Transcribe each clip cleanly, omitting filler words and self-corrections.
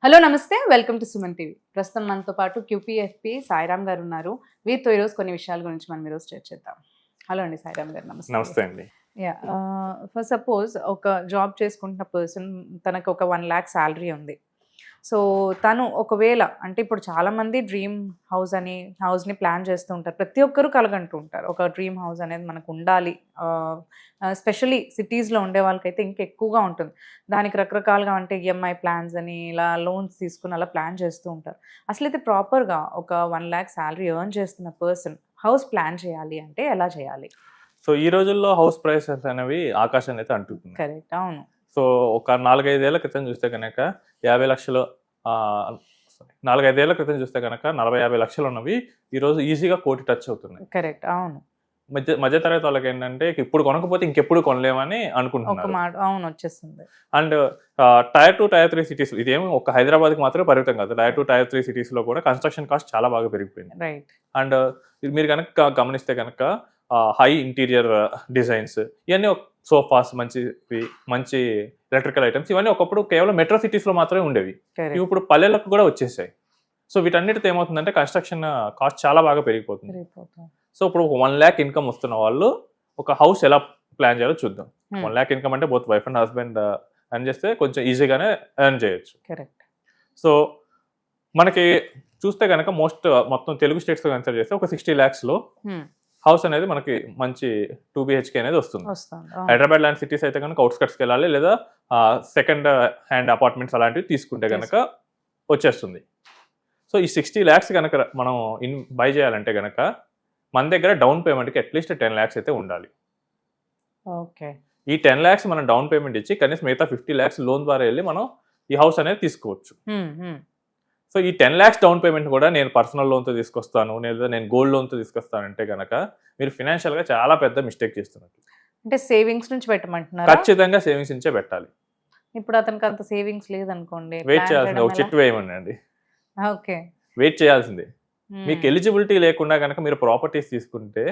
Hello నమస్తే welcome to Suman TV. ప్రస్తుతం మనతో పాటు క్యూపీఎఫ్పి సాయిరామ్ గారు ఉన్నారు. వీరితో ఈరోజు కొన్ని విషయాల గురించి మనం ఈరోజు చర్చిద్దాం. హలో అండి సాయిరామ్ గారు, నమస్తే. నమస్తే అండి. యా, ఫర్ సపోజ్ ఒక జాబ్ చేసుకుంటున్న పర్సన్, తనకు ఒక 1 lakh శాలరీ ఉంది. సో తను ఒకవేళ అంటే ఇప్పుడు చాలామంది డ్రీమ్ హౌస్ అని హౌస్ని ప్లాన్ చేస్తూ ఉంటారు. ప్రతి ఒక్కరూ కలగంటూ ఉంటారు ఒక డ్రీమ్ హౌస్ అనేది మనకు ఉండాలి. స్పెషలీ సిటీస్లో ఉండే వాళ్ళకైతే ఇంకా ఎక్కువగా ఉంటుంది. దానికి రకరకాలుగా అంటే ఈఎంఐ ప్లాన్స్ అని ఇలా లోన్స్ తీసుకుని అలా ప్లాన్ చేస్తూ ఉంటారు. అసలైతే ప్రాపర్గా ఒక 1 lakh శాలరీ ఎర్న్ చేస్తున్న పర్సన్ హౌస్ ప్లాన్ చేయాలి అంటే ఎలా చేయాలి? సో ఈ రోజుల్లో హౌస్ ప్రైసెస్ అనేవి ఆకాశాన్ని అయితే అంటున్నాయి. కరెక్ట్, అవును. సో ఒక 4-5 ఏళ్ల క్రితం చూస్తే కనుక 50 లక్షలు 4-5 ఏళ్ల క్రితం చూస్తే కనుక 40-50 లక్షలు ఉన్నవి ఈరోజు ఈజీగా 1 కోటి టచ్ అవుతున్నాయి. కరెక్ట్, అవును. మధ్యతరగతి వాళ్ళకి ఏంటంటే ఇప్పుడు కొనకపోతే ఇంకెప్పుడు కొనలేమని ఒక అనుకుంటున్నారు. మాట అవును వచ్చేస్తుంది. అండ్ టైర్ 2, టైర్ 3 సిటీస్, ఇదేమి ఒక హైదరాబాద్కి మాత్రమే పరిమితం కాదు. టైర్ 2, టైర్ 3 సిటీస్లో కూడా కన్స్ట్రక్షన్ కాస్ట్ చాలా బాగా పెరిగిపోయింది. రైట్. అండ్ ఇది మీరు కనుక గమనిస్తే కనుక హై ఇంటీరియర్ డిజైన్స్, ఇవన్నీ సోఫాస్, మంచి ఎలక్ట్రికల్ ఐటమ్స్, ఇవన్నీ ఒకప్పుడు కేవలం మెట్రో సిటీస్లో మాత్రమే ఉండేవి. ఇవి ఇప్పుడు పల్లెలకు కూడా వచ్చేసాయి. సో వీటన్నిటితో ఏమవుతుందంటే కన్స్ట్రక్షన్ కాస్ట్ చాలా బాగా పెరిగిపోతుంది. సో ఇప్పుడు 1 lakh ఇన్కమ్ వస్తున్న వాళ్ళు ఒక హౌస్ ఎలా ప్లాన్ చేయాలో చూద్దాం. 1 lakh ఇన్కమ్ అంటే both wife and husband earn చేస్తే కొంచెం ఈజీగానే ఎర్న్ చేయొచ్చు. కరెక్ట్. సో మనకి చూస్తే కనుక మొత్తం తెలుగు స్టేట్స్ కన్సిడర్ చేస్తే ఒక 60 lakhsలో హౌస్ అనేది మనకి మంచి 2 BHK అనేది వస్తుంది. హైదరాబాద్ లాంటి సిటీస్ అయితే కనుక అవుట్స్కట్స్కి వెళ్ళాలి, లేదా సెకండ్ హ్యాండ్ అపార్ట్మెంట్స్ అలాంటివి తీసుకుంటే కనుక వచ్చేస్తుంది. సో ఈ 60 lakhs కనుక మనం బై చేయాలంటే కనుక మన దగ్గర డౌన్ పేమెంట్కి అట్లీస్ట్ 10 lakhs అయితే ఉండాలి. ఓకే. ఈ 10 lakhs మనం డౌన్ పేమెంట్ ఇచ్చి కనీసం మిగతా 50 lakhs లోన్ ద్వారా వెళ్ళి మనం ఈ హౌస్ అనేది తీసుకోవచ్చు. సో ఈ 10 lakhs డౌన్ పేమెంట్ కూడా నేను పర్సనల్ లోన్తో తీసుకొస్తాను, లేదా నేను గోల్డ్ లోన్తో తీసుకొస్తానంటే కనుక మీరు ఫినాన్షియల్గా చాలా పెద్ద మిస్టేక్ చేస్తున్నట్టు. అంటే సేవింగ్స్ నుంచి పెట్టమంటున్నారు? ఖచ్చితంగా సేవింగ్స్ నుంచే పెట్టాలి. ఇప్పుడు అతనికి అంత సేవింగ్స్ లేదనుకోండి, వెయిట్ చేయాల్సిందే. ఒక చెట్టు వేయమనండి, ఓకే, వెయిట్ చేయాల్సిందే. మీకు ఎలిజిబిలిటీ లేకుండా కనుక మీరు ప్రాపర్టీస్ తీసుకుంటే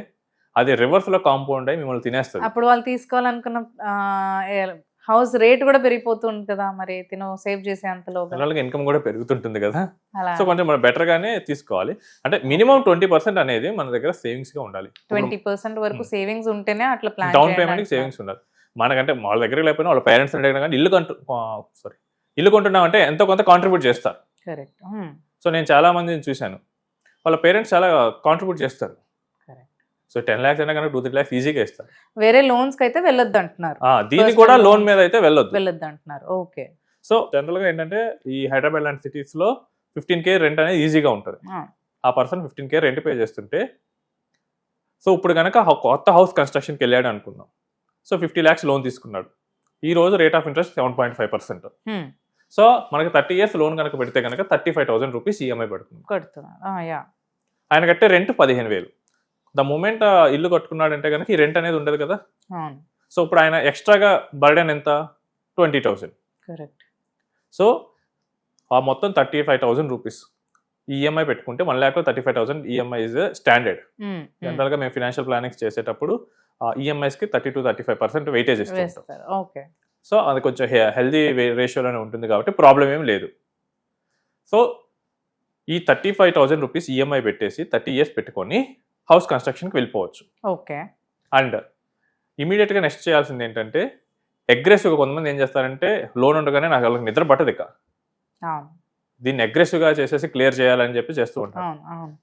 అది రివర్స్లో కాంపౌండ్ అయి మిమ్మల్ని తినేస్తుంది. అప్పుడు వాళ్ళు తీసుకోవాలనుకున్న హౌస్ రేట్ కూడా పెరిగిపోతుంది కదా, మరి తిను సేవ్ చేసే అంతలో ఇన్కమ్ కూడా పెరుగుతుంటుంది కదా. సో కొంచెం మనం బెటర్ గానే తీసుకోవాలి. అంటే మినిమం 20% అనేది మన దగ్గర సేవింగ్స్ గా ఉండాలి. 20% వరకు సేవింగ్స్ ఉంటేనే అట్లా ప్లాన్ డౌన్ పేమెంట్ సేవింగ్స్ ఉండాలి. మనకంటే వాళ్ళ దగ్గర లేకపోయినా వాళ్ళ పేరెంట్స్ అడిగినా కానీ ఇల్లు కొంటున్నాం అంటే ఎంతో కొంత కాంట్రిబ్యూట్ చేస్తారు. కరెక్ట్. సో నేను చాలా మందిని చూశాను, వాళ్ళ పేరెంట్స్ చాలా కాంట్రిబ్యూట్ చేస్తారు. సో 10 lakhs అయినా కనుక 2-3 lakhs ఈజీగా ఇస్తారు. వేరే లోన్స్ కి అయితే వెళ్ళొద్దు అంటున్నారు. దీనికి కూడా లోన్ మీద అయితే వెళ్ళొద్దు అంటున్నారు. ఓకే. సో జనరల్ గా ఏంటంటే ఈ హైదరాబాద్ లాంటి సిటీస్ లో 15K రెంట్ అనేది ఈజీగా ఉంటుంది. ఆ పర్సన్ 15K రెంట్ పే చేస్తుంటే, సో ఇప్పుడు కనుక కొత్త హౌస్ కన్స్ట్రక్షన్కి వెళ్ళాడు అనుకుందాం. సో 50 lakhs లోన్ తీసుకున్నాడు. ఈ రోజు రేట్ ఆఫ్ ఇంట్రెస్ట్ 7.5%. సో మనకి 30 years లోన్ కనుక పెడితే కనుక 35,000 రూపీస్ ఈఎంఐ పడుతుంది. ఆయన కట్టే రెంట్ 15,000. ద మూమెంట్ ఇల్లు కట్టుకున్నాడంటే కనుక ఈ రెంట్ అనేది ఉండదు కదా. సో ఇప్పుడు ఆయన ఎక్స్ట్రాగా బర్డెన్ ఎంత? 20,000. కరెక్ట్. సో ఆ మొత్తం 35,000 రూపీస్ ఈఎంఐ పెట్టుకుంటే 1 lakh 35,000 ఈఎంఐ ఇస్ స్టాండర్డ్. జనరల్గా మేము ఫినాన్షియల్ ప్లానింగ్స్ చేసేటప్పుడు ఈఎంఐస్కి 30-35% వెయిటేజ్ ఇస్తాం. ఓకే. సో అది కొంచెం హెల్దీ రేషియోలోనే ఉంటుంది కాబట్టి ప్రాబ్లం ఏం లేదు. సో ఈ 35,000 రూపీస్ ఈఎంఐ పెట్టేసి 30 years పెట్టుకొని హౌస్ కన్స్ట్రక్షన్కి వెళ్ళిపోవచ్చు. ఓకే. అండ్ ఇమీడియట్గా నెక్స్ట్ చేయాల్సింది ఏంటంటే అగ్రెసివ్గా కొంతమంది ఏం చేస్తారంటే లోన్ ఉండగానే నాకు వాళ్ళకి నిద్ర పట్టదు, ఇక దీన్ని అగ్రెసివ్గా చేసేసి క్లియర్ చేయాలని చెప్పి చేస్తూ ఉంటారు.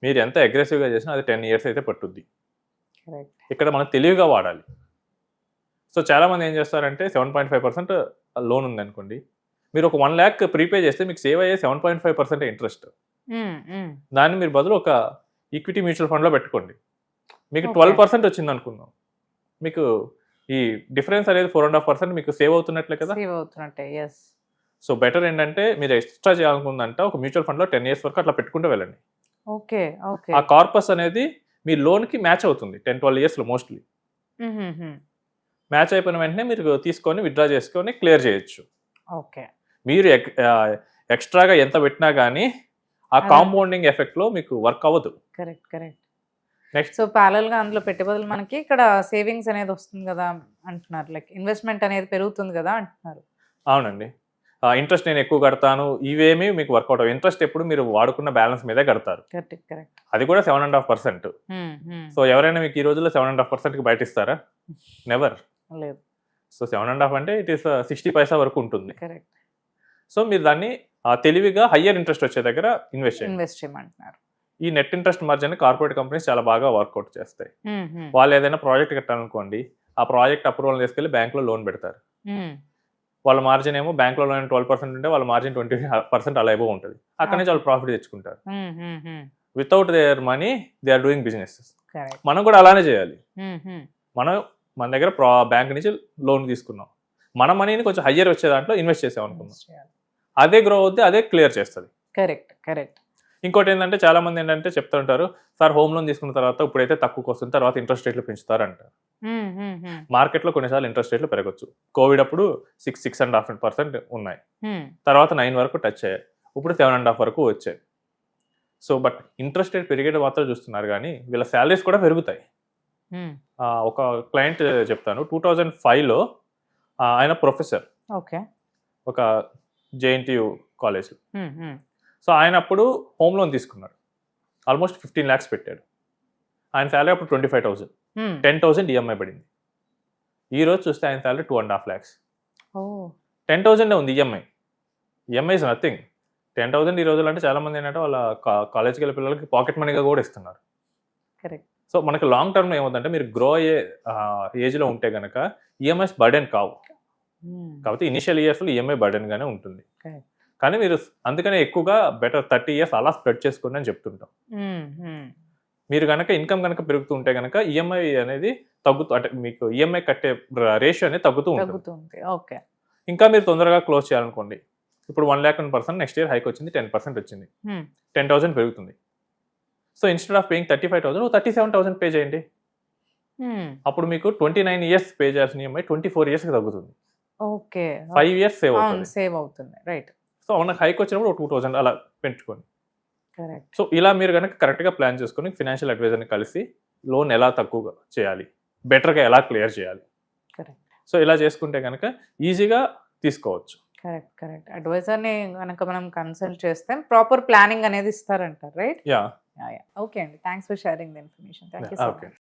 మీరు ఎంత అగ్రెసివ్గా చేసినా అది 10 years అయితే పట్టుద్ది. ఇక్కడ మనం తెలివిగా వాడాలి. సో చాలామంది ఏం చేస్తారంటే 7.5% లోన్ ఉంది అనుకోండి, మీరు ఒక 1 lakh ప్రీపే చేస్తే మీకు సేవ్ అయ్యే 7.5% ఇంట్రెస్ట్. దాన్ని మీరు బదులు ఒక ఈక్విటీ మ్యూచువల్ ఫండ్లో పెట్టుకోండి, మీకు 12% వచ్చింది అనుకుందాం. మీకు ఈ డిఫరెన్స్ అనేది 4.5% మీకు సేవ్ అవుతున్నట్లే కదా. సో బెటర్ ఏంటంటే మీరు ఎక్స్ట్రా చేయాలనుకుందంట ఒక మ్యూచువల్ ఫండ్లో 10 years వరకు అట్లా పెట్టుకుంటూ వెళ్ళండి. ఆ కార్పస్ అనేది మీ లోన్కి మ్యాచ్ అవుతుంది 10-12 yearsలో మోస్ట్లీ. మ్యాచ్ అయిపోయిన వెంటనే మీరు తీసుకొని విత్డ్రా చేసుకొని క్లియర్ చేయొచ్చు. మీరు ఎక్స్ట్రాగా ఎంత పెట్టినా కానీ ఆ కాంపౌండింగ్ ఎఫెక్ట్ లో మీకు వర్క్ అవ్వదు. కరెక్ట్. నెక్స్ట్ సో ప్యారల్ గా అందులో పెట్టే బదులు మనకి ఇక్కడ సేవింగ్స్ అనేది వస్తుంది కదా అంటున్నారు, లైక్ ఇన్వెస్ట్మెంట్ అనేది పెరుగుతుంది కదా అంటున్నారు. అవునండి. ఇంట్రెస్ట్ నేను ఎక్కువ కడతాను, ఇవేమీ మీకు వర్కౌట్ అవ్వవు. ఇంట్రెస్ట్ ఎప్పుడు మీరు వాడుకున్న బ్యాలెన్స్ మీదే కడతారు, కరెక్ట్. అది కూడా 7.5%. సో ఎవరైనా మీకు ఈ రోజుల్లో 7.5%కి బయట ఇస్తారా? నెవర్. లేదు. సో 7.5 అంటే ఇట్ ఈస్ 60 పైసా వరకు ఉంటుంది. కరెక్ట్. సో మీరు దాన్ని తెలివిగా హయ్యర్ ఇంట్రెస్ట్ వచ్చే దగ్గర ఇన్వెస్ట్ చేయమంటున్నారు. ఈ net interest margin corporate companies చాలా బాగా వర్కౌట్ చేస్తాయి. వాళ్ళు ఏదైనా ప్రాజెక్ట్ కట్టాలనుకోండి, ఆ ప్రాజెక్ట్ అప్రూవల్ తీసుకెళ్లి బ్యాంక్ లో లోన్ పెడతారు. వాళ్ళ మార్జిన్ ఏమో బ్యాంక్ లో లోన్ 12% ఉంటే వాళ్ళ మార్జిన్ 20% అలా ఏవో ఉంటుంది. అక్కడ నుంచి వాళ్ళు ప్రాఫిట్ తెచ్చుకుంటారు. Without their money they are doing business. మనం కూడా అలానే చేయాలి. మన దగ్గర బ్యాంక్ నుంచి లోన్ తీసుకున్నాం, మన మనీని కొంచెం హయ్యర్ వచ్చే దాంట్లో ఇన్వెస్ట్ చేసాం అనుకున్నాం, అదే గ్రో అవుద్ది, అదే క్లియర్ చేస్తుంది. కరెక్ట్. ఇంకోటి ఏంటంటే చాలా మంది ఏంటంటే చెప్తూ ఉంటారు, సార్ హోమ్ లోన్ తీసుకున్న తర్వాత ఇప్పుడైతే తక్కువకి వస్తుంది, తర్వాత ఇంట్రెస్ట్ రేట్లు పెంచుతారు అంటారు. మార్కెట్లో కొన్నిసార్లు ఇంట్రెస్ట్ రేట్లు పెరగచ్చు. కోవిడ్ అప్పుడు 6.5% ఉన్నాయి, తర్వాత 9 వరకు టచ్ అయ్యాయి, ఇప్పుడు 7.5 వరకు వచ్చాయి. సో బట్ ఇంట్రెస్ట్ రేట్ పెరిగేది మాత్రం చూస్తున్నారు, కానీ వీళ్ళ శాలరీస్ కూడా పెరుగుతాయి. ఒక క్లయింట్ చెప్తాను, 2005లో ఆయన ప్రొఫెసర్, ఒక JNTU కాలేజ్. సో ఆయన అప్పుడు హోమ్ లోన్ తీసుకున్నాడు, ఆల్మోస్ట్ 15 lakhs పెట్టాడు. ఆయన శాలరీ అప్పుడు 25,000, 10,000 ఈఎంఐ పడింది. ఈ రోజు చూస్తే ఆయన శాలరీ 2.5 lakhs. 10,000 ఉంది ఈఎంఐ ఇస్ నథింగ్. 10,000 ఈ రోజులు అంటే చాలా మంది ఏంటంటే వాళ్ళ కాలేజ్కి వెళ్ళే పిల్లలకి పాకెట్ మనీగా కూడా ఇస్తున్నారు. సో మనకి లాంగ్ టర్మ్ ఏమవుతుందంటే మీరు గ్రో అయ్యే ఏజ్లో ఉంటే కనుక ఈఎంఐస్ బర్డెన్ కావు, కాబట్టి ఇనిషియల్ ఇయర్స్లో ఈఎంఐ బర్డెన్ గానే ఉంటుంది. కానీ మీరు అందుకనే ఎక్కువగా బెటర్ 30 years అలా స్ప్రెడ్ చేసుకోండి అని చెప్తుంటాం. మీరు కనుక ఇన్కమ్ కనుక పెరుగుతూ ఉంటే కనుక ఈఎంఐ అనేది తగ్గుతూ, అంటే మీకు ఈఎంఐ కట్టే రేషియో అనేది తగ్గుతూ ఉంటుంది. ఇంకా మీరు తొందరగా క్లోజ్ చేయాలనుకోండి, ఇప్పుడు 1 lakh 1%, నెక్స్ట్ ఇయర్ హైక్ వచ్చింది 10% వచ్చింది, 10,000 పెరుగుతుంది. So instead of paying 35,000 37,000 pay చేయండి. అప్పుడు మీకు 29 years పే చేయాల్సిన ఈఎంఐ 24 years తగ్గుతుంది. 5 years సేవ్ అవుతుంది. రైట్. సో మనకు హైక్ వచ్చినప్పుడు 2,000 అలా పెంచుకోండి. సో ఇలా మీరు కనుక కరెక్ట్గా ప్లాన్ చేసుకొని ఫినాన్షియల్ అడ్వైజర్ని కలిసి లోన్ ఎలా తక్కువగా చేయాలి, బెటర్గా ఎలా క్లియర్ చేయాలి, సో ఇలా చేసుకుంటే కనుక ఈజీగా తీసుకోవచ్చు. కరెక్ట్. అడ్వైజర్ని కనుక మనం కన్సల్ట్ చేస్తే ప్రాపర్ ప్లానింగ్ అనేది ఇస్తారంటారు, రైట్? యా. ఓకే అండి, thanks for sharing the information. Thank you so much.